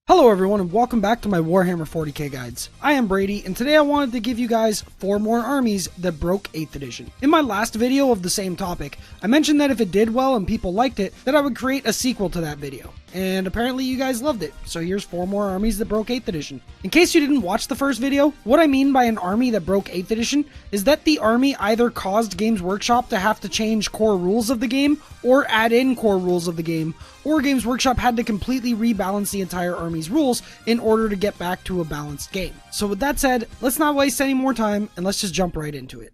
Hello everyone and welcome back to my Warhammer 40k guides. I am Brady and today I wanted to give you guys 4 more armies that broke 8th edition. In my last video of the same topic, I mentioned that if it did well and people liked it, that I would create a sequel to that video. And apparently you guys loved it, so here's 4 more armies that broke 8th edition. In case you didn't watch the first video, what I mean by an army that broke 8th edition is that the army either caused Games Workshop to have to change core rules of the game, or add in core rules of the game, or Games Workshop had to completely rebalance the entire army's rules in order to get back to a balanced game. So with that said, let's not waste any more time and let's just jump right into it.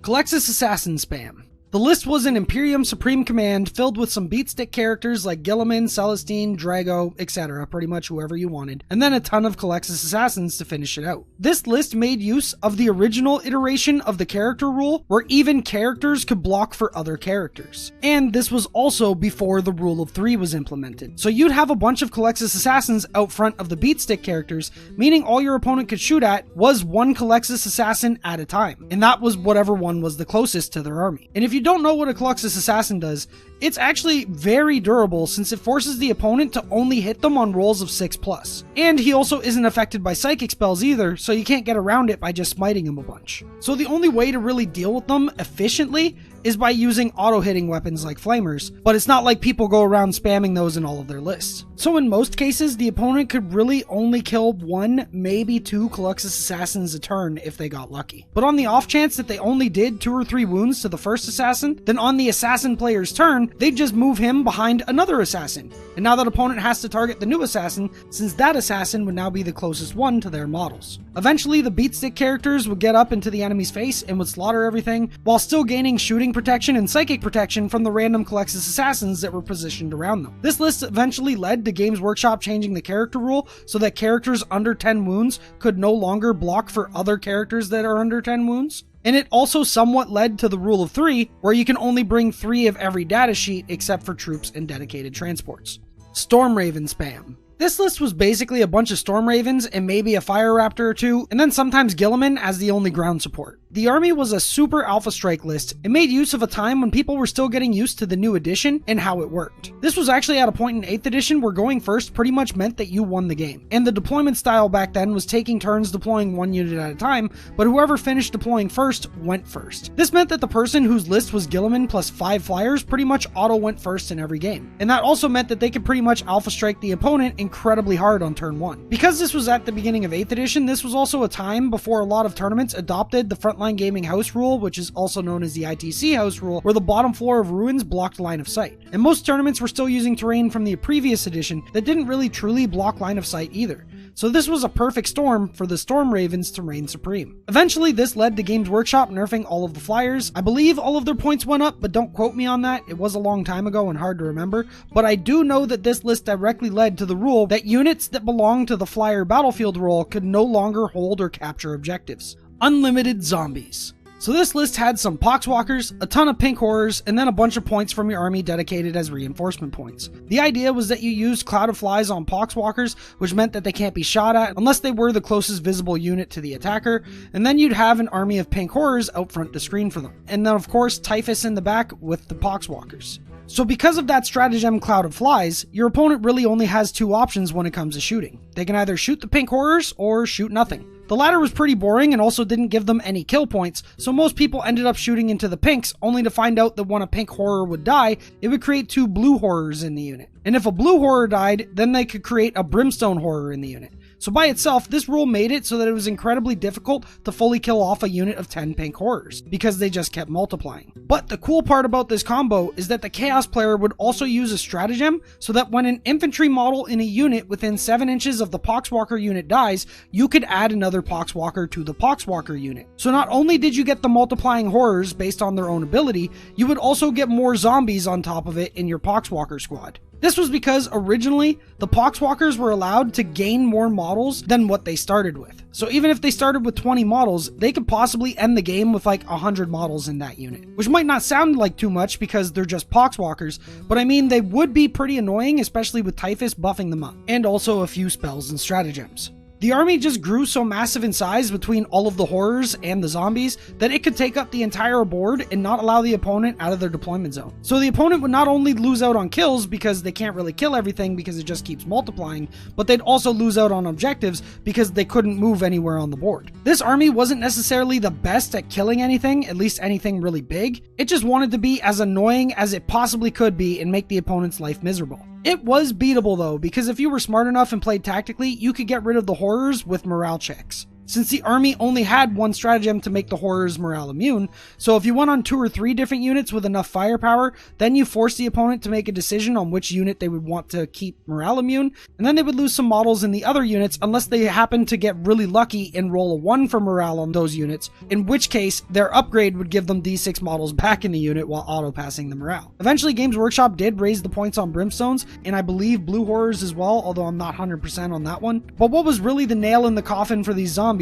Cloxus Assassin Spam. The list was an Imperium Supreme Command filled with some beatstick characters like Guilliman, Celestine, Drago, etc., pretty much whoever you wanted, and then a ton of Cloxus Assassins to finish it out. This list made use of the original iteration of the character rule, where even characters could block for other characters. And this was also before the rule of 3 was implemented. So you'd have a bunch of Cloxus Assassins out front of the beatstick characters, meaning all your opponent could shoot at was one Cloxus Assassin at a time, and that was whatever one was the closest to their army. And if you don't know what a Cloxus Assassin does, it's actually very durable since it forces the opponent to only hit them on rolls of 6+. And he also isn't affected by psychic spells either, so you can't get around it by just smiting him a bunch. So the only way to really deal with them efficiently is by using auto-hitting weapons like flamers, but it's not like people go around spamming those in all of their lists. So in most cases, the opponent could really only kill 1, maybe 2 Cloxus Assassins a turn if they got lucky. But on the off chance that they only did 2 or 3 wounds to the first assassin, then on the assassin player's turn, they'd just move him behind another assassin. And now that opponent has to target the new assassin, since that assassin would now be the closest one to their models. Eventually, the beatstick characters would get up into the enemy's face and would slaughter everything, while still gaining shooting protection and psychic protection from the random Cloxus Assassins that were positioned around them. This list eventually led to Games Workshop changing the character rule so that characters under 10 wounds could no longer block for other characters that are under 10 wounds. And it also somewhat led to the rule of 3, where you can only bring 3 of every data sheet except for troops and dedicated transports. Stormraven Spam. This list was basically a bunch of Stormravens and maybe a Fire Raptor or 2, and then sometimes Guilliman as the only ground support. The army was a super alpha strike list and made use of a time when people were still getting used to the new edition and how it worked. This was actually at a point in 8th edition where going first pretty much meant that you won the game. And the deployment style back then was taking turns deploying 1 unit at a time, but whoever finished deploying first went first. This meant that the person whose list was Guilliman plus 5 flyers pretty much auto went first in every game. And that also meant that they could pretty much alpha strike the opponent incredibly hard on turn 1. Because this was at the beginning of 8th edition, this was also a time before a lot of tournaments adopted the frontline gaming house rule, which is also known as the ITC house rule, where the bottom floor of ruins blocked line of sight. And most tournaments were still using terrain from the previous edition that didn't really truly block line of sight either. So this was a perfect storm for the Stormravens to reign supreme. Eventually, this led to Games Workshop nerfing all of the flyers. I believe all of their points went up, but don't quote me on that. It was a long time ago and hard to remember. But I do know that this list directly led to the rule that units that belong to the flyer battlefield role could no longer hold or capture objectives. Unlimited zombies. So this list had some poxwalkers, a ton of pink horrors, and then a bunch of points from your army dedicated as reinforcement points. The idea was that you used Cloud of Flies on poxwalkers, which meant that they can't be shot at unless they were the closest visible unit to the attacker, and then you'd have an army of pink horrors out front to screen for them. And then of course Typhus in the back with the poxwalkers. So because of that stratagem Cloud of Flies, your opponent really only has 2 options when it comes to shooting. They can either shoot the pink horrors or shoot nothing. The latter was pretty boring and also didn't give them any kill points, so most people ended up shooting into the pinks only to find out that when a pink horror would die, it would create 2 blue horrors in the unit. And if a blue horror died, then they could create a brimstone horror in the unit. So by itself, this rule made it so that it was incredibly difficult to fully kill off a unit of 10 pink horrors, because they just kept multiplying. But the cool part about this combo is that the Chaos player would also use a stratagem so that when an infantry model in a unit within 7 inches of the Poxwalker unit dies, you could add another Poxwalker to the Poxwalker unit. So not only did you get the multiplying horrors based on their own ability, you would also get more zombies on top of it in your Poxwalker squad. This was because originally, the Poxwalkers were allowed to gain more models than what they started with. So even if they started with 20 models, they could possibly end the game with like 100 models in that unit. Which might not sound like too much because they're just Poxwalkers, but I mean they would be pretty annoying, especially with Typhus buffing them up. And also a few spells and stratagems. The army just grew so massive in size between all of the horrors and the zombies that it could take up the entire board and not allow the opponent out of their deployment zone. So the opponent would not only lose out on kills because they can't really kill everything because it just keeps multiplying, but they'd also lose out on objectives because they couldn't move anywhere on the board. This army wasn't necessarily the best at killing anything, at least anything really big. It just wanted to be as annoying as it possibly could be and make the opponent's life miserable. It was beatable though, because if you were smart enough and played tactically, you could get rid of the horrors with morale checks. Since the army only had one stratagem to make the horrors morale immune, so if you went on 2 or 3 different units with enough firepower, then you forced the opponent to make a decision on which unit they would want to keep morale immune, and then they would lose some models in the other units unless they happened to get really lucky and roll a 1 for morale on those units, in which case their upgrade would give them D6 models back in the unit while auto-passing the morale. Eventually Games Workshop did raise the points on brimstones, and I believe blue horrors as well, although I'm not 100% on that one. But what was really the nail in the coffin for these zombies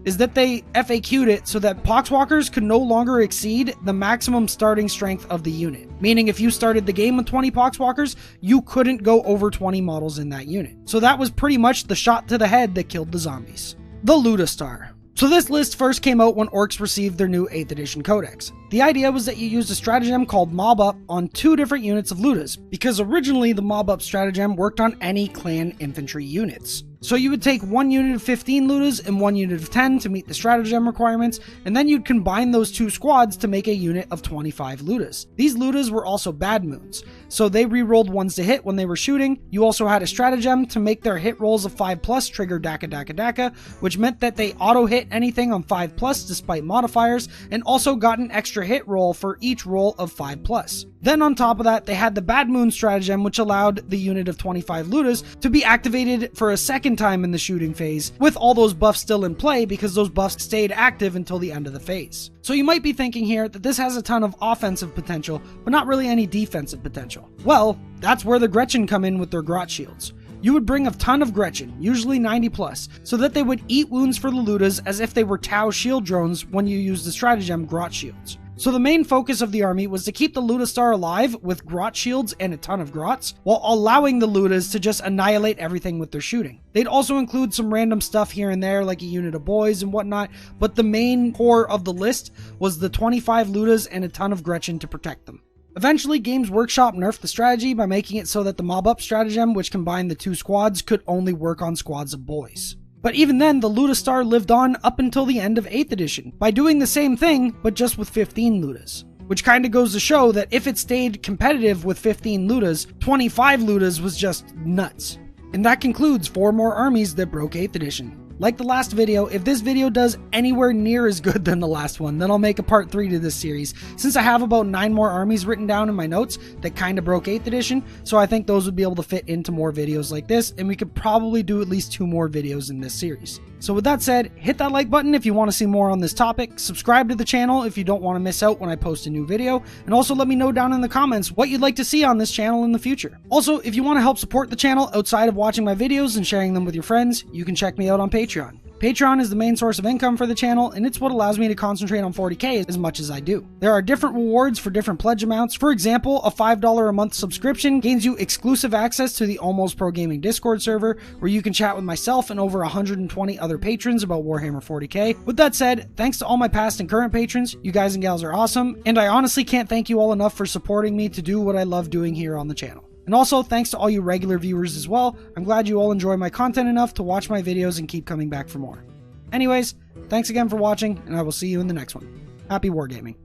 is that they FAQ'd it so that poxwalkers could no longer exceed the maximum starting strength of the unit. Meaning if you started the game with 20 poxwalkers, you couldn't go over 20 models in that unit. So that was pretty much the shot to the head that killed the zombies. The Ludastar. So this list first came out when orcs received their new 8th edition codex. The idea was that you used a stratagem called Mob Up on 2 different units of Ludas, because originally the Mob Up stratagem worked on any clan infantry units. So you would take 1 unit of 15 Ludas and 1 unit of 10 to meet the stratagem requirements, and then you'd combine those 2 squads to make a unit of 25 Ludas. These Ludas were also bad moons, so they re-rolled 1s to hit when they were shooting. You also had a stratagem to make their hit rolls of 5+ trigger Daka Daka Daka, which meant that they auto-hit anything on 5+ despite modifiers, and also got an extra hit roll for each roll of 5+. Then on top of that, they had the Bad Moon stratagem, which allowed the unit of 25 Ludas to be activated for a second time in the shooting phase, with all those buffs still in play because those buffs stayed active until the end of the phase. So you might be thinking here that this has a ton of offensive potential, but not really any defensive potential. Well, that's where the Gretchen come in with their Grot shields. You would bring a ton of Gretchen, usually 90+, so that they would eat wounds for the Ludas as if they were Tau shield drones when you use the stratagem Grot shields. So the main focus of the army was to keep the Ludastar alive with Grot shields and a ton of Grots, while allowing the Ludas to just annihilate everything with their shooting. They'd also include some random stuff here and there, like a unit of boys and whatnot, but the main core of the list was the 25 Ludas and a ton of Gretchen to protect them. Eventually, Games Workshop nerfed the strategy by making it so that the Mob Up stratagem, which combined the 2 squads, could only work on squads of boys. But even then, the Ludastar lived on up until the end of 8th edition, by doing the same thing, but just with 15 Ludas. Which kinda goes to show that if it stayed competitive with 15 Ludas, 25 Ludas was just nuts. And that concludes 4 more armies that broke 8th edition. Like the last video, if this video does anywhere near as good than the last one, then I'll make a part 3 to this series, since I have about 9 more armies written down in my notes that kinda broke 8th edition, so I think those would be able to fit into more videos like this, and we could probably do at least 2 more videos in this series. So with that said, hit that like button if you want to see more on this topic, subscribe to the channel if you don't want to miss out when I post a new video, and also let me know down in the comments what you'd like to see on this channel in the future. Also, if you want to help support the channel outside of watching my videos and sharing them with your friends, you can check me out on Patreon. Patreon is the main source of income for the channel, and it's what allows me to concentrate on 40K as much as I do. There are different rewards for different pledge amounts. For example, a $5 a month subscription gains you exclusive access to the Almost Pro Gaming Discord server, where you can chat with myself and over 120 other patrons about Warhammer 40K. With that said, thanks to all my past and current patrons, you guys and gals are awesome, and I honestly can't thank you all enough for supporting me to do what I love doing here on the channel. And also, thanks to all you regular viewers as well. I'm glad you all enjoy my content enough to watch my videos and keep coming back for more. Anyways, thanks again for watching, and I will see you in the next one. Happy wargaming.